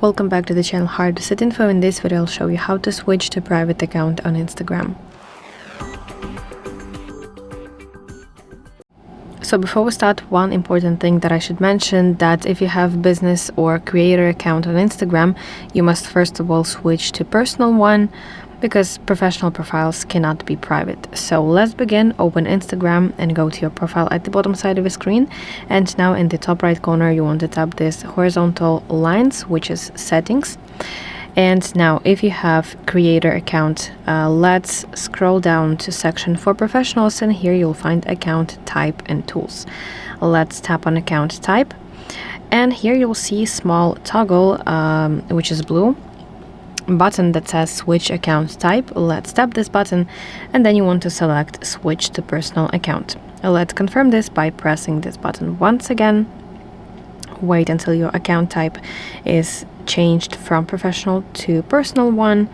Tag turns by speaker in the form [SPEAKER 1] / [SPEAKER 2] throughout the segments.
[SPEAKER 1] welcome back to the channel HardReset.Info. In this video I'll show you how to switch to private account on Instagram. So before we start, one important thing that I should mention, that if you have business or creator account on Instagram, you must first of all switch to personal one, because professional profiles cannot be private. So let's begin. Open Instagram and go to your profile at the bottom side of the screen, and now in the top right corner you want to tap this horizontal lines, which is settings. And now if you have creator account, let's scroll down to section for professionals, and here you'll find account type and tools. Let's tap on account type, and here you'll see small toggle which is blue button that says switch account type. Let's tap this button, and then you want to select switch to personal account. Let's confirm this by pressing this button once again. Wait until your account type is changed from professional to personal one.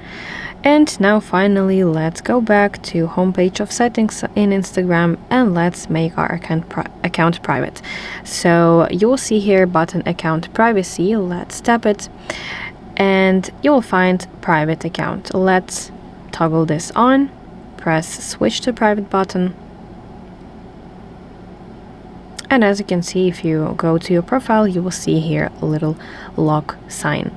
[SPEAKER 1] And now finally let's go back to homepage of settings in Instagram, and let's make our account private. So you'll see here button account privacy. Let's tap it, and you'll find private account. Let's toggle this on, press switch to private button, and as you can see, if you go to your profile, you will see here a little lock sign.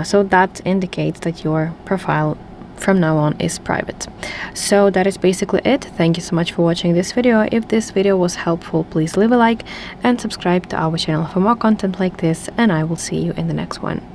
[SPEAKER 1] So that indicates that your profile from now on is private. So that is basically it. Thank you so much for watching this video. If this video was helpful, please leave a like and subscribe to our channel for more content like this, and I will see you in the next one.